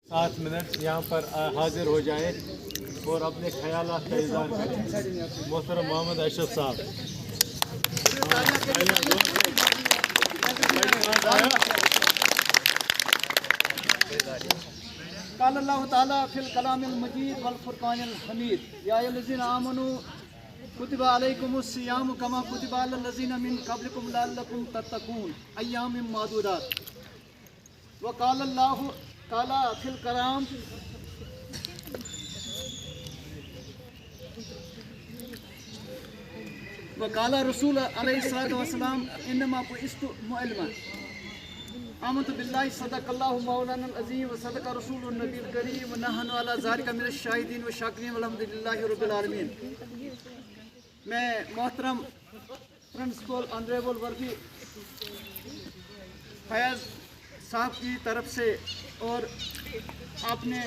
7 minute यहाँ पर हाजिर हो जाए और अपने ख्यालात का इज़हार करें। मोहतरम मोहम्मद अशरफ साहब। क़ाल अल्लाह ताला फ़िल कलामिल मजीद वल फ़ुरक़ानिल हमीद या अय्युहल्लज़ीना आमनू कुतिबा अलैकुमुस सियामु कमा कुतिबा अलल लज़ीना मिन क़ब्लिकुम लअल्लकुम तत्तक़ून अय्यामिम मादूदात व क़ाल अल्लाहु ताला फ़िल कलाम व क़ाल रसूल अलैहिस्सलातु वस्सलाम इन्नमा बुइस्तु मुअल्लिमन आमन्तु बिल्लाहि सदक़ल्लाहु मौलाना अज़ीम व सदक़ रसूलुन नबील करीम व नहनु अला ज़ालिका मिनश शाहिदीन व शाकिरीन वल्हम्दुलिल्लाहि रब्बिल आलमीन। मैं मोहतरम प्रिंसिपल ऑनरेबल वर्दी फैज़ साहब की तरफ से और आपने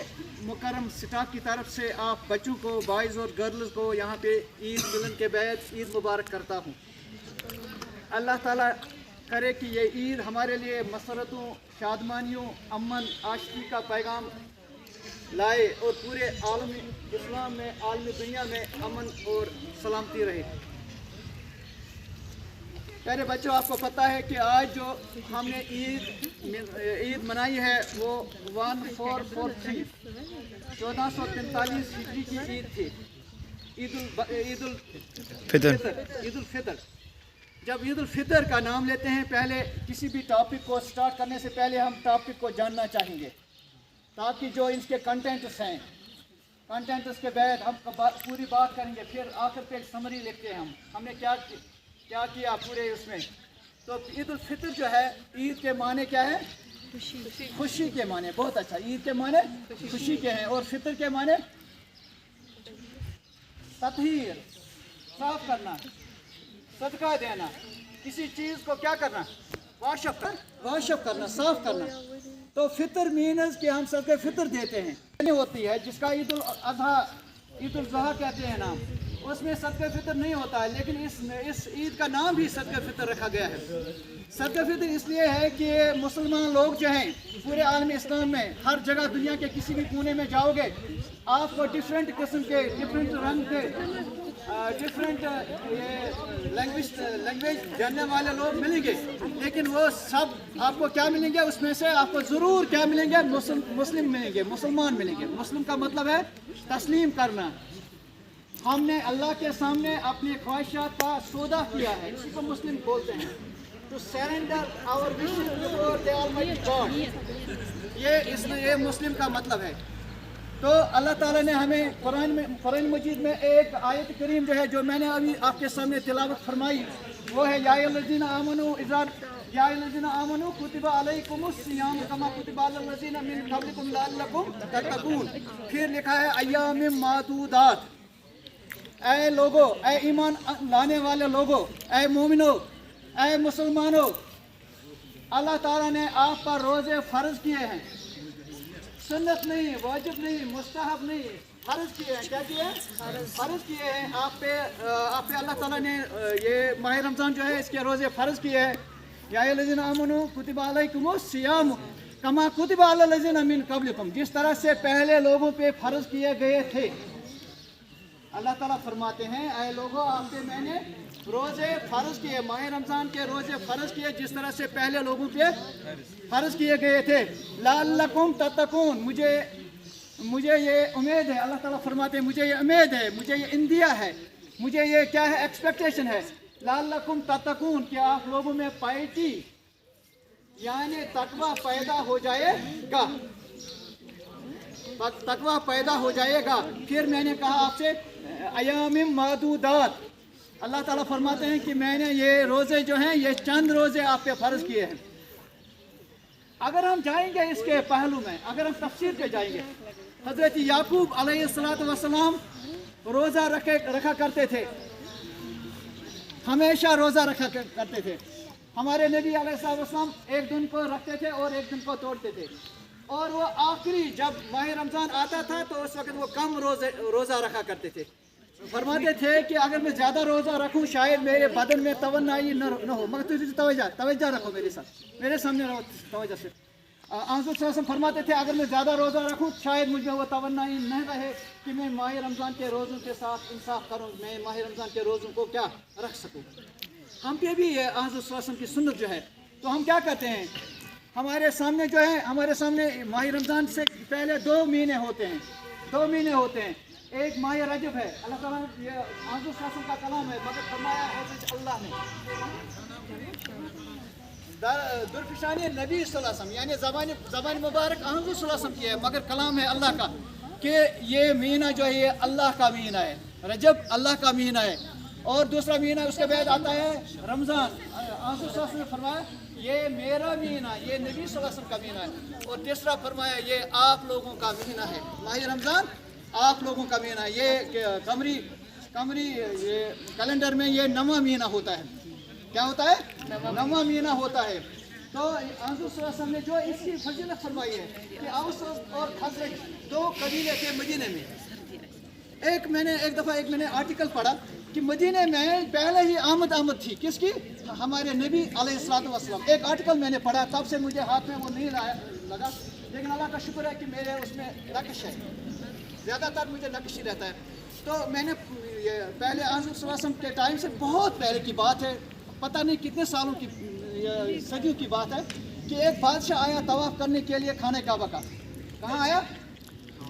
मुकर्रम स्टाफ की तरफ से आप बच्चों को, बॉयज़ और गर्ल्स को यहाँ पे ईद मिलन के बाद ईद मुबारक करता हूँ। अल्लाह ताला करे कि ये ईद हमारे लिए मसरतों, शादमानियों, अमन, आशिकी का पैगाम लाए और पूरे आलमी इस्लाम में, आलमी दुनिया में अमन और सलामती रहे। प्यारे बच्चों, आपको पता है कि आज जो हमने ईद मनाई है वो 1443 1443 हिजरी की ईद थी, ईद उल फितर। जब ईद उल फितर का नाम लेते हैं, पहले किसी भी टॉपिक को स्टार्ट करने से पहले हम टॉपिक को जानना चाहेंगे, ताकि जो इसके कंटेंट्स हैं, कंटेंट्स के बाद हम पूरी बात करेंगे, फिर आखिर पे एक समरी लिखते हैं हमने क्या किया पूरे उसमें। तो ईद उल फितर जो है, ईद के माने क्या है? खुशी के माने। बहुत अच्छा, ईद के माने खुशी के हैं और फितर के माने तत्हीर, साफ करना, सदका देना, किसी चीज़ को क्या करना? वाशअप करना, साफ करना। तो फितर मीन्स कि हम सबके फितर देते हैं होती है, जिसका ईद उल अज़हा, ईद उल ज़ुहा कहते हैं नाम, उसमें सदका फितर नहीं होता है, लेकिन इस ईद का नाम भी सदका फितर रखा गया है। सदका फितर इसलिए है कि मुसलमान लोग जो हैं पूरे आलमी इस्लाम में हर जगह दुनिया के किसी भी कोने में जाओगे, आपको डिफरेंट किस्म के, डिफरेंट रंग के, डिफरेंट लैंग्वेज जानने वाले लोग मिलेंगे, लेकिन वो सब आपको क्या मिलेंगे? उसमें से आपको ज़रूर क्या मिलेंगे? मुस्लिम मिलेंगे, मुसलमान मिलेंगे। मुस्लिम का मतलब है तस्लीम करना। हमने अल्लाह के सामने अपनी ख्वाहिशात का सौदा किया है, इसी को मुस्लिम बोलते हैं। To surrender our wishes before the almighty God, ये मुस्लिम का मतलब है। तो अल्लाह ताला ने हमें कुरान मजीद में एक आयत करीम जो है, जो मैंने अभी आपके सामने तिलावत फरमाई, वो है या अय्युहल्लज़ीना आमनू कुतिबा अलैकुमुस सियाम कमा कुतिबा अलल लज़ीना मिन क़ब्लिकुम लअल्लकुम तत्तक़ून। फिर लिखा है अय्यामिम मादूदात। ऐ लोगो, ऐ ईमान लाने वाले लोगो, ऐ मोमिनो, ऐ मुसलमानों, अल्लाह ताला ने आप पर रोज़े फ़र्ज किए हैं। सुन्नत नहीं, वाजिब नहीं, मुस्तहब नहीं, फ़र्ज किए हैं। क्या किए हैं? फ़र्ज किए हैं आप पे अल्लाह ताला ने ये माह रमज़ान जो है, इसके रोज़े फ़र्ज किए हैं। या अय्युहल्लज़ीना आमनू कुतिबा अलैकुमुस सियाम कमा कुतिबा अलल लज़ीना मिन क़ब्लिकुम, जिस तरह से पहले लोगों पे फ़र्ज किए गए थे। अल्लाह ताला फरमाते हैं, ऐ लोगों, आप पे मैंने रोज़े फ़र्ज किए, माह रमज़ान के रोज़े फ़र्ज किए, जिस तरह से पहले लोगों पे फ़र्ज किए गए थे। लअल्लकुम तत्तक़ून, मुझे ये उम्मीद है, अल्लाह ताला फरमाते हैं मुझे ये उम्मीद है, मुझे ये इंदिया है, मुझे ये क्या है? एक्सपेक्टेशन है। लअल्लकुम तत्तक़ून, कि आप लोगों में पाइटी यानी तकवा पैदा हो जाएगा, तकवा पैदा हो जाएगा। फिर मैंने कहा आपसे अय्यामिम मादूदात, अल्लाह ताला फरमाते हैं कि मैंने ये रोज़े जो हैं, ये चंद रोज़े आप पे फ़र्ज किए हैं। अगर हम जाएंगे इसके पहलू में, अगर हम तफसीर पे जाएंगे, हज़रत याकूब अलैहिस्सलातु वस्सलाम रोज़ा रखा करते थे, हमेशा रोज़ा रखा करते थे। हमारे नबी अलैहिस्सलातु वस्सलाम एक दिन को रखते थे और एक दिन को तोड़ते थे, और वो आखिरी जब माह रमज़ान आता था तो उस वक्त वो कम रोज़ा रखा करते थे। फरमाते थे कि अगर मैं ज़्यादा रोज़ा रखूं शायद मेरे बदन में तवन्नाई न हो, मगर तुझे तवज्जो रखो मेरे साथ, मेरे सामने रहो तवज्जो से। आज़म फरमाते थे अगर मैं ज़्यादा रोज़ा रखूँ शायद मुझ में वो तवन्नाई न रहे कि मैं माह रमज़ान के रोज़ों के साथ इंसाफ करूँ, मैं माह रमज़ान के रोज़ों को क्या रख सकूँ। हम पे भी ये आज़म की सुन्नत जो है, तो हम क्या करते हैं, हमारे सामने जो है, हमारे सामने माह रमज़ान से पहले 2 महीने होते हैं, 2 महीने होते हैं। एक माह रजब है, अल्लाह ताला ने ये आज़म का कलाम है, मगर फरमाया है अल्लाह ने दुर्फिशानी नबी सल्लल्लाहु अलैहि वसल्लम यानी ज़बान मुबारक आज़म सल्लल्लाहु अलैहि वसल्लम की है, मगर कलाम है अल्लाह का कि ये महीना जो है ये अल्लाह का महीना है, रजब अल्लाह का महीना है। और दूसरा महीना उसके बाद आता है रमज़ान, आज़म सल्लल्लाहु अलैहि वसल्लम ने फरमाया ये मेरा महीना, ये नबी सल्लल्लाहु अलैहि वसल्लम का महीना है। और तीसरा फरमाया ये आप लोगों का महीना है, माह रमज़ान आप लोगों का महीना है। ये कमरी ये कैलेंडर में ये 9वां महीना होता है, क्या होता है, 9वां महीना होता है। तो आज़म सल्लल्लाहु अलैहि वसल्लम ने जो इसकी फजीलत फरमाई है कि औस और खज़रज 2 कबीले थे मदीने में। मैंने एक दफ़ा आर्टिकल पढ़ा कि मदीने में पहले ही आमद थी किसकी, हमारे नबी अलैहिस्सलातु वस्सलाम। एक आर्टिकल मैंने पढ़ा, तब से मुझे हाथ में वो नहीं लगा, लेकिन अल्लाह का शुक्र है कि मेरे उसमें नक्श है, ज़्यादातर मुझे नक्श ही रहता है। तो मैंने ये पहले आज़म सल्लल्लाहु अलैहि वसल्लम के टाइम से बहुत पहले की बात है, पता नहीं कितने सालों की सदियों की बात है कि एक बादशाह आया तवाफ़ करने के लिए खाने काबा का। कहाँ आया,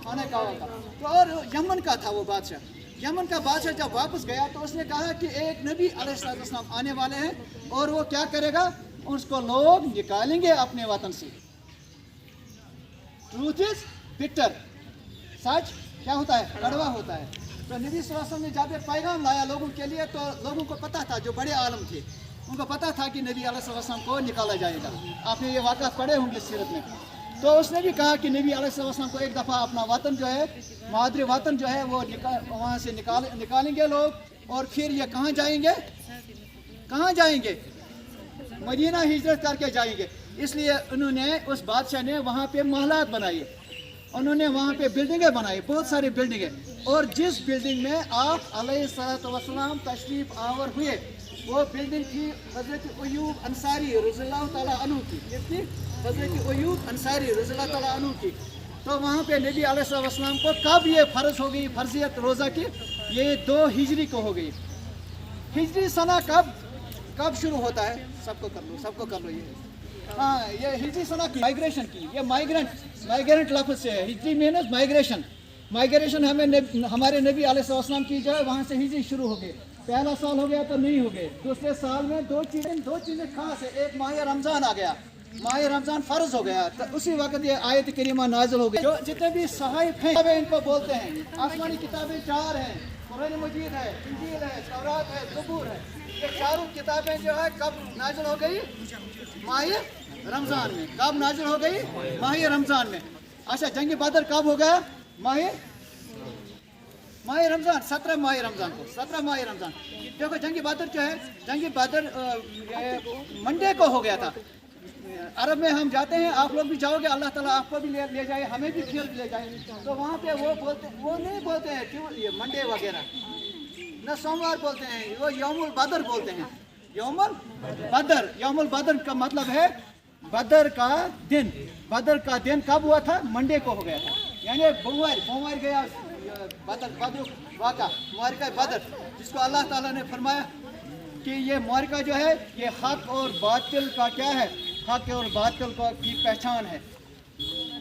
खाने काबा का। तो और यमन का था वो बादशाह। यमन का बादशाह जब वापस गया तो उसने कहा कि एक नबी अलैहिस्सलाम आने वाले हैं और वो क्या करेगा, उसको लोग निकालेंगे अपने वतन से। ट्रूथ इज बिटर, सच क्या होता है, कड़वा होता है। तो नबी सल्लल्लाहु अलैहि वसल्लम ने जब पैगाम लाया लोगों के लिए, तो लोगों को पता था, जो बड़े आलम थे उनको पता था कि नबी अलैहि वसल्लम को निकाला जाएगा। आपने ये वाक़या पढ़े होंगे सीरत में। तो उसने भी कहा कि नबी अलैहि वसल्लम को एक दफ़ा अपना वतन जो है, मादरी वतन जो है वो वहाँ से निकालेंगे लोग। और फिर ये कहाँ जाएंगे, मदीना हिजरत करके जाएंगे। इसलिए उन्होंने, उस बादशाह ने वहाँ पे महलात बनाए, उन्होंने वहाँ पे बिल्डिंगें बनाई, बहुत सारी बिल्डिंगें। और जिस बिल्डिंग में आप अलैहिस्सलाम तशरीफ़ आवर हुए वो बिल्डिंग थी हज़रत अय्यूब अंसारी रज़ियल्लाहु ताला अन्हु की। किसकी, हज़रत अय्यूब अंसारी रज़ियल्लाहु ताला अन्हु की। तो वहाँ पे नबी अलैहिस्सलाम को कब ये फ़र्ज हो गई फर्जियत रोज़ा की, ये 2 हिजरी को हो गई। हिजरी सना कब शुरू होता है, सबको कर लो ये, हाँ, ये हिजरी सना की माइग्रेशन की, ये माइग्रेंट लफ्ज़ से है। हिजरी मीन्स माइग्रेशन हमारे नबी अलैहिस्सलाम की जो है वहाँ से हिजरी शुरू हो गई। पहला साल हो गया तो नहीं हो गए, दूसरे साल में दो चीज़ें खास है। एक माह रमज़ान आ गया, माह रमज़ान फ़र्ज हो गया, तो उसी वक्त ये आयत करीमा नाज़िल हो गई। जो जितने भी सहाइफ हैं इनको बोलते हैं, आसमानी किताबें 4 हैं, कुरान मजीद है, इंजील है, तौरात है, ज़बूर है। ये चारों किताबें जो है कब नाज़िल हो गई, माह रमज़ान में। कब नाज़िल हो गई, माह रमज़ान में। अच्छा, जंग बदर कब हो गया, माह रमज़ान 17 माह रमज़ान को, 17 माह रमज़ान। देखो जंग बदर जो है, जंग बदर मंडे को हो गया था। अरब में हम जाते हैं, आप लोग भी जाओगे, अल्लाह ताला आपको भी ले जाए, हमें भी फिर ले जाए। तो वहाँ पे वो नहीं बोलते हैं क्यों ये मंडे वगैरह, न सोमवार बोलते हैं, वो यौमुल बदर बोलते हैं। यौमुल बदर का मतलब है बदर का दिन। बदर का दिन कब हुआ था, मंडे को हो गया था, यानी सोमवार गया बदर वाक़ा मारिका बदर, जिसको अल्लाह ताला ने फरमाया कि ये मारिका जो है ये हक और बातिल का क्या है, हक और बातिल की पहचान है।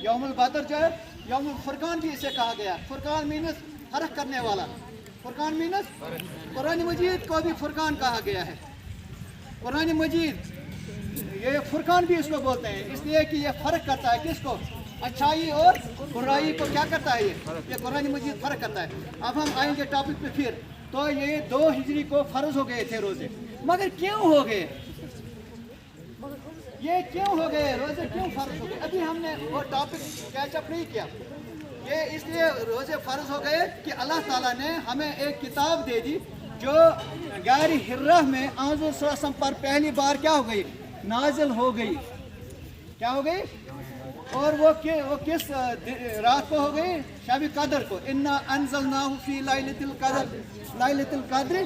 यौमुल बदर जो है, यौमुल फुरकान भी इसे कहा गया। फुरकान मीनस फर्क करने वाला, फुरकान मीनस कुरान मजीद को भी फुरकान कहा गया है। कुरान मजीद ये फुरकान भी इसको बोलते हैं, इसलिए कि ये फ़र्क करता है किसको, अच्छाई और बुराई को क्या करता है, ये कुरान मजीद फ़र्क करता है। अब हम आएंगे टॉपिक पे फिर। तो ये 2 हिजरी को फ़र्ज हो गए थे रोज़े, मगर क्यों हो गए, ये क्यों हो गए रोज़े, क्यों फ़र्ज हो गए, अभी हमने वो टॉपिक कैचअप नहीं किया। ये इसलिए रोज़े फ़र्ज हो गए कि अल्लाह ताला ने हमें एक किताब दे दी जो गार हिर्रा में आज़म सल्लल्लाहु अलैहि वसल्लम पर पहली बार क्या हो गई, नाजिल हो गई। क्या हो गई, और वो किस रात को हो गई, शब कदर को। इन्ना अंज़लनाहु फी लैलतिल कद्र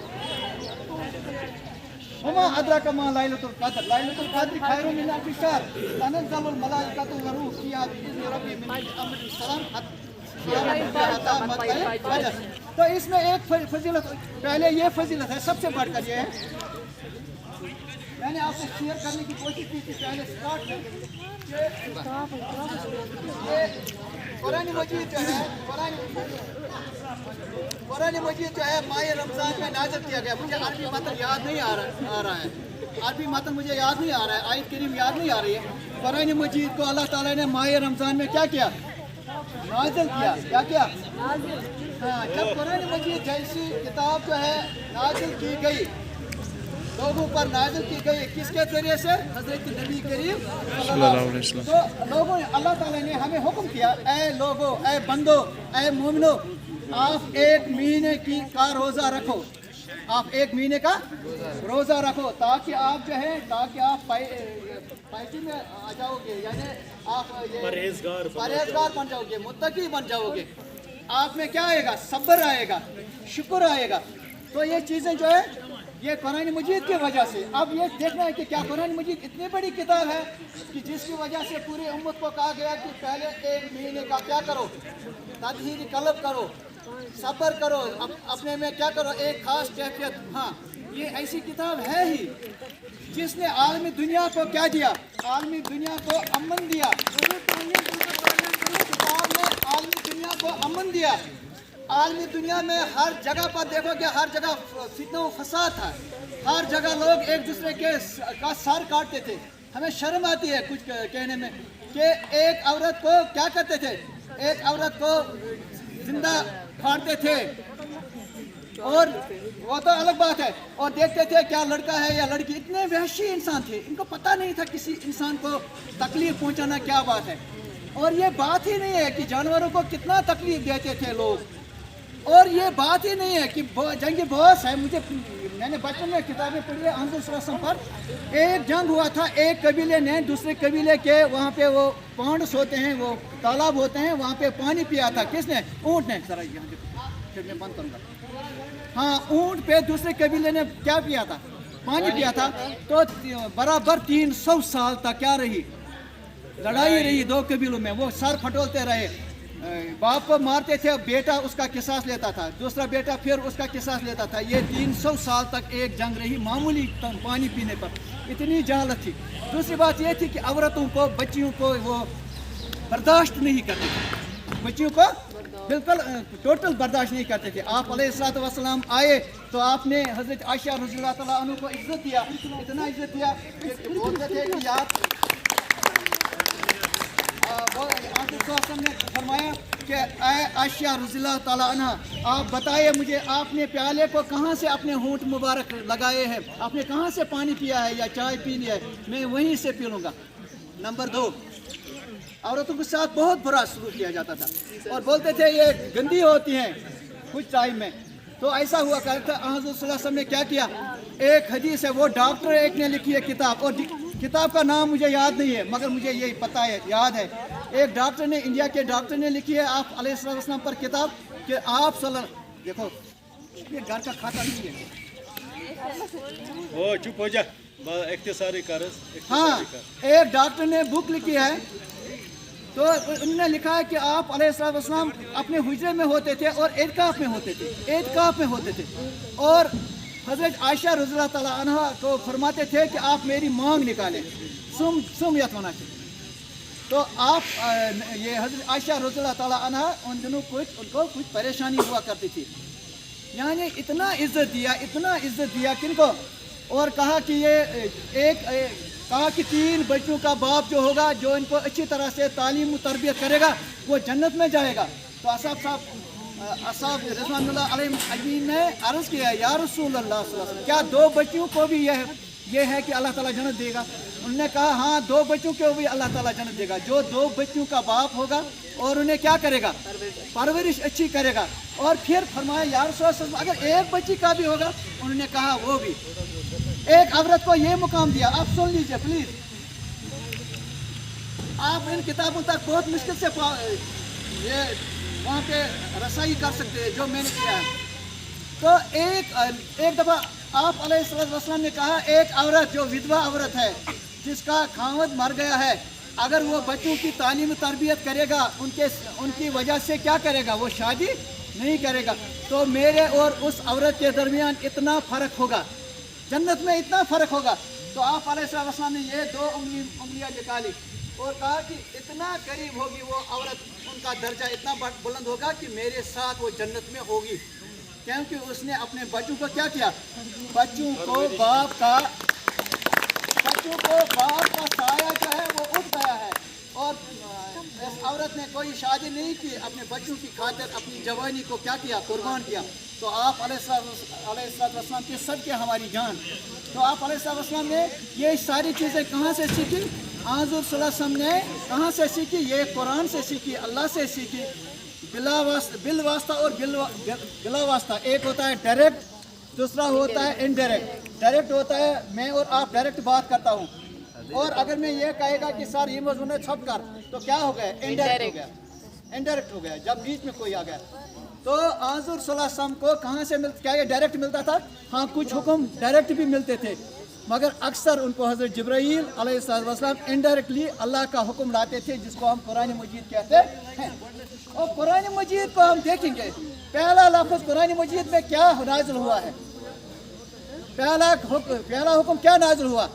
वमा अदराका मा लैलतुल क़द्र खैरुम मिन अल्फि शहर तनज़्ज़लुल मलाइकतु व रूह फ़ीहा बिइज़्नि रब्बिहिम मिन अम्रि सलाम। तो इसमें एक फजीलत, पहले ये फजीलत है, सबसे बढ़कर ये है, मैंने आपसे शेयर करने की कोशिश की थी पहले स्टार्ट में, कुरान मजीद जो है, कुरान मजीद जो है माह रमज़ान में नाज़िल किया गया। मुझे अरबी मतन याद नहीं आ रहा है, अरबी मतन मुझे याद नहीं आ रहा है, आयत करीम याद नहीं आ रही है। कुरान मजीद को अल्लाह ताला ने माह रमज़ान में क्या किया? नाज़िल किया। क्या किया? हाँ, जब कुरान मजीद जैसी किताब जो है नाज़िल की गई, लोगों पर नाज़िल की गई, किसके जरिए से? हज़रत नबी करीम सल्लल्लाहु अलैहि वसल्लम। तो लोगों ने, अल्लाह ताला ने हमें हुक्म किया, ऐ लोगो, ऐ बंदो, ऐ मोमिनो, आप एक महीने का रोज़ा रखो, आप एक महीने का रोज़ा रखो, ताकि आप जो है, ताकि आप पार्टी में आ जाओगे, यानी आप परहेजगार बन जाओगे, मुत्तकी बन जाओगे। आप में क्या आएगा? सब्र आएगा, शुक्र आएगा। तो ये चीज़ें जो है ये कुरान मजीद की वजह से। अब ये देखना है कि क्या कुरान मजीद इतनी बड़ी किताब है कि जिसकी वजह से पूरी उम्मत को कहा गया कि पहले एक महीने का क्या करो? तदहीर कल्ब करो, सब्र करो, अपने में क्या करो? एक खास कैफियत। हाँ, ये ऐसी किताब है ही जिसने आलमी दुनिया को क्या दिया? आलमी दुनिया को अमन दिया। किताब ने आलमी दुनिया को अमन दिया। आलमी दुनिया में हर जगह पर देखोगे, हर जगह फितना व फसाद था, हर जगह लोग एक दूसरे के का सर काटते थे। हमें शर्म आती है कुछ कहने में कि एक औरत को क्या करते थे? एक औरत को जिंदा फाड़ते थे, और वो तो अलग बात है, और देखते थे क्या लड़का है या लड़की। इतने वहशी इंसान थे, इनको पता नहीं था किसी इंसान को तकलीफ पहुंचाना क्या बात है। और ये बात ही नहीं है कि जानवरों को कितना तकलीफ देते थे लोग, और ये बात ही नहीं है कि जंग बहुत है। मैंने बचपन में किताबें पढ़ी है हज़रत पर। एक जंग हुआ था, एक कबीले ने दूसरे कबीले के वहाँ पे वो पॉन्ड्स होते हैं, वो तालाब होते हैं, वहाँ पे पानी पिया था। किसने? ऊँट ने। जरा यहाँ फिर मैं बंद करूँगा। हाँ, ऊँट पे दूसरे कबीले ने क्या पिया था? पानी पिया था। तो बराबर 300 साल तक क्या रही? लड़ाई रही दो कबीलों में। वो सर फटोलते रहे, बाप को मारते थे, बेटा उसका किसास लेता था, दूसरा बेटा फिर उसका किसास लेता था। ये 300 साल तक एक जंग रही, मामूली पानी पीने पर। इतनी जहालत थी। दूसरी बात ये थी कि औरतों को, बच्चियों को वो बर्दाश्त नहीं करते थे, बच्चियों को बिल्कुल टोटल बर्दाश्त नहीं करते थे। आप अलैहिस्सलाम आए तो आपने हज़रत आयशा रज़ियल्लाहु तआला अन्हा को इज़्ज़त दिया, इतना इज़्ज़त दिया कि बोलते थे कि आप ने फरमाया कि आयशा रज़ियल्लाहु तआला अन्हा, आप बताइए मुझे, आपने प्याले को कहाँ से अपने होंठ मुबारक लगाए हैं? आपने कहाँ से पानी पिया है या चाय पी लिया है? मैं वहीं से पी लूँगा। नंबर 2, औरतों के साथ बहुत बुरा सलूक किया जाता था, और बोलते थे ये गंदी होती हैं कुछ टाइम में। तो ऐसा हुआ करता। हज़रत सल्लल्लाहु अलैहि वसल्लम ने क्या किया? एक हदीस है, वो डॉक्टर एक ने लिखी है किताब, और किताब का नाम मुझे याद नहीं है, मगर मुझे यही पता है, याद है। एक डॉक्टर ने, इंडिया के डॉक्टर ने लिखी है आप अलैहिस्सलाम पर किताब कि आप देखो ये घर का खाता नहीं है। ओ चुप हो जा, हाँ, एक डॉक्टर ने बुक लिखी है, तो उन्होंने लिखा है कि आप अलैहिस्सलाम अपने हुजरे में होते थे और एतकाफ में होते थे, और हज़रत आयशा रज़ियल्लाहु तआला अन्हा को फरमाते थे कि आप मेरी मांग निकालें, सुम यतमना से। तो आप ये हज़रत आयशा रज़ियल्लाहु तआला अन्हा उन दिनों उनको कुछ परेशानी हुआ करती थी। यानी इतना इज़्ज़त दिया किनको? और कहा कि ये कहा कि 3 बच्चों का बाप जो होगा, जो इनको अच्छी तरह से तालीम तरबियत करेगा, वो जन्नत में जाएगा। तो असहाब रिज़वानुल्लाह अलैहिम अजमईन ने अर्ज़ किया, या रसूल अल्लाह सल्लल्लाहु अलैहि वसल्लम, क्या 2 बच्चों को भी ये है कि अल्लाह ताला जन्नत देगा? उन्होंने कहा हाँ, 2 बच्चों को भी अल्लाह ताला जन्नत देगा। जो 2 बच्चों का बाप होगा और उन्हें क्या करेगा? परवरिश अच्छी करेगा। और फिर फरमाया, या रसूल अल्लाह, अगर 1 बच्ची का भी होगा? उन्होंने कहा वो भी। एक औरत को ये मुकाम दिया। आप सुन लीजिए प्लीज, आप इन किताबों तक बहुत मुश्किल से ये वहाँ पे रसाई कर सकते हैं, जो मैंने किया है। तो एक दफ़ा आप अलैहिस्सलाम ने कहा एक औरत जो विधवा औरत है जिसका खावंद मर गया है, अगर वो बच्चों की तालीम तरबियत करेगा उनकी वजह से क्या करेगा, वो शादी नहीं करेगा। तो मेरे और उस औरत के दरमियान इतना फ़र्क होगा, जन्नत में इतना फ़र्क होगा। तो आप अलैहिस्सलाम ने ये 2 उंगलियां निकाली और कहा कि इतना करीब होगी वो औरत, उनका दर्जा इतना बुलंद होगा कि मेरे साथ वो जन्नत में होगी, क्योंकि उसने अपने बच्चों को क्या किया, बच्चों को बाप का साया जो है वो उठ गया है। और इस औरत ने कोई शादी नहीं की, अपने बच्चों की खातिर अपनी जवानी को क्या किया, कुर्बान किया। तो आप अलैहिस्सलाम के सदके हमारी जान। तो आप अलैहिस्सलाम ने ये सारी चीज़ें कहाँ से सीखी, हुज़ूर सल्लल्लाहु अलैहि वसल्लम ने कहाँ से सीखी, ये कुरान से सीखी, अल्लाह से सीखी। बिल वास्ता और बिला वास्ता, एक होता है डायरेक्ट, दूसरा होता है इनडायरेक्ट। डायरेक्ट होता है मैं और आप डायरेक्ट बात करता हूँ, और अगर मैं ये कहेगा कि सर ये मजून छप कर, तो क्या हो गया, इनडायरेक्ट हो गया, जब बीच में कोई आ गया। तो हुज़ूर सल्लल्लाहु अलैहि वसल्लम को कहाँ से क्या ये डायरेक्ट मिलता था? हाँ, कुछ हुक्म डायरेक्ट भी मिलते थे, मगर अक्सर उनको हज़रत जिब्राईल अलैहिस्सलाम इनडायरेक्टली अल्लाह का हुक्म लाते थे, जिसको हम कुरान मजीद कहते हैं। और कुरान मजीद को हम देखेंगे, पहला लफ्ज़ कुरान मजीद में क्या नाज़िल हुआ है, पहला हुक्म क्या नाज़िल हुआ,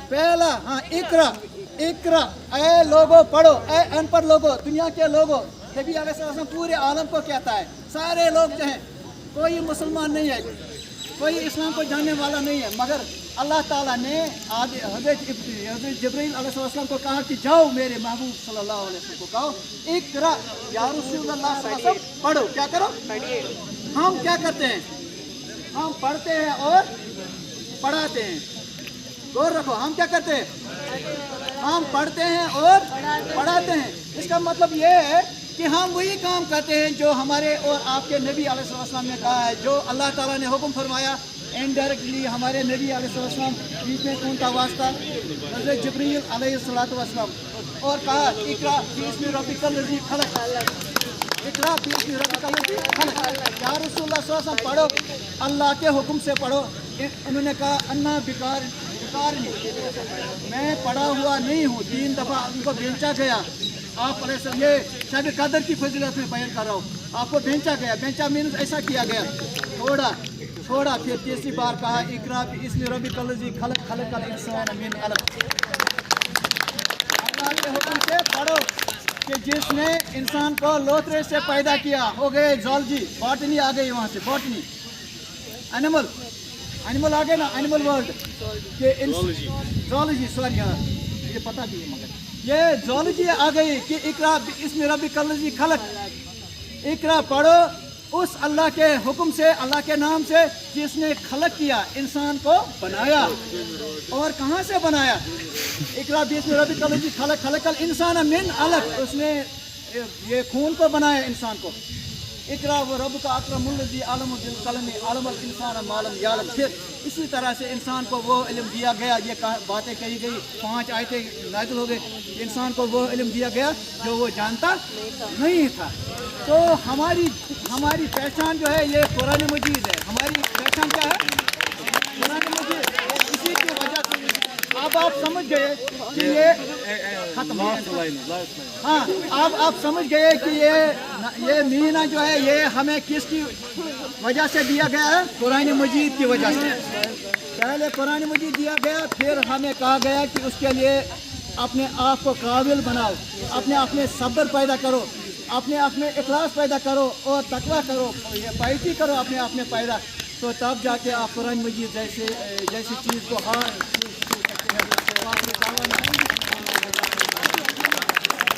पहला, हाँ, इकरा, ऐ लोगो पढ़ो, ऐ अनपढ़ लोगो, दुनिया के लोगो। नबी अलैहिस्सलाम पूरे आलम को कहता है, सारे लोग जो हैं, कोई मुसलमान नहीं है, कोई इस्लाम को जानने वाला नहीं है, मगर अल्लाह ताला ने हज़रत जिब्रील अलैहिस्सलाम को कहा कि जाओ मेरे महबूब सल्लल्लाहु अलैहि वसल्लम को कहो, इकरा या रसूलुल्लाह सल्लल्लाहु अलैहि वसल्लम, पढ़ो, क्या करो, हम क्या करते हैं, हम पढ़ते हैं और पढ़ाते हैं। गौर रखो, हम क्या करते हैं, हम पढ़ते हैं और पढ़ाते हैं। इसका मतलब ये है कि हम वही काम करते हैं जो हमारे और आपके नबी अलैहिस्सलाम ने कहा है, जो अल्लाह ताला ने हुक्म फरमाया, इनडायरेक्टली हमारे नबी अलैहिस्सलाम बीच में कौन था वास्ता, हज़रत जिब्रील अलैहिस्सलाम, और कहा इकरा बिस्मि रब्बिकल लज़ी खलक़, इकरा बिस्मि रब्बिकल लज़ी खलक़, या रसूलुल्लाह सल्लल्लाहु अलैहि वसल्लम पढ़ो, अल्लाह के हुक्म से पढ़ो। उन्होंने कहा अन्ना बिकार नहीं, मैं पढ़ा हुआ नहीं हूँ, 3 दफ़ा उनको बेचा गया। आप ये शब कदर की फजीलत में बयान कर रहा हूँ, आपको बेचा गया, बेचा मीन्स ऐसा किया गया, छोड़ा, फिर तीसरी बार कहा इकरा बिस्मि रब्बिकल लज़ी खलक़, खलक़ल इंसान मिन अलक़, अल्लाह के हुक्म से पढ़ो कि जिसने इंसान को लोथरे से पैदा किया। हो गए जूलॉजी, बॉटनी आ गई, वहाँ से बॉटनी, एनिमल आ गए ना, एनिमल वर्ल्ड के जूलॉजी, सॉरी, हाँ ये पता भी है, मगर ये जूलॉजी आ गई कि इकरा बिस्मि रब्बिकल लज़ी खलक़, इकरा पढ़ो उस अल्लाह के हुक्म से, अल्लाह के नाम से, जिसने खलक किया, इंसान को बनाया। और कहाँ से बनाया, इकरा बिस्मि रब्बिकल लज़ी खलक़, खलक़ल इंसान मिन अलक़, उसने ये खून को बनाया इंसान को। इकरा व रब्बुका अकरमुल लज़ी अल्लमा बिल क़लम अल्लमल इंसान मा लम यअलम। फिर इसी तरह से इंसान को वो इल्म दिया गया, ये बातें कही गई, 5 आयतें नाज़िल हो गई, इंसान को वो इल्म दिया गया जो वो जानता नहीं था। तो हमारी पहचान जो है ये कुरान मजीद है, हमारी पहचान क्या है, कुरान मजीद। इसी की वजह से अब आप समझ गए कि ये खत्म, हाँ, अब आप समझ गए कि ये महीना जो है ये हमें किसकी वजह से दिया गया है, कुरान मजीद की वजह से। पहले कुरान मजीद दिया गया, फिर हमें कहा गया कि उसके लिए अपने आप को काबिल बनाओ, अपने आप में सब्र पैदा करो, अपने आप में इखलास पैदा करो और तकवा करो, ये पाइटी करो अपने आप में पैदा, तो तब जाके आप कुरान मजीद जैसी चीज़ को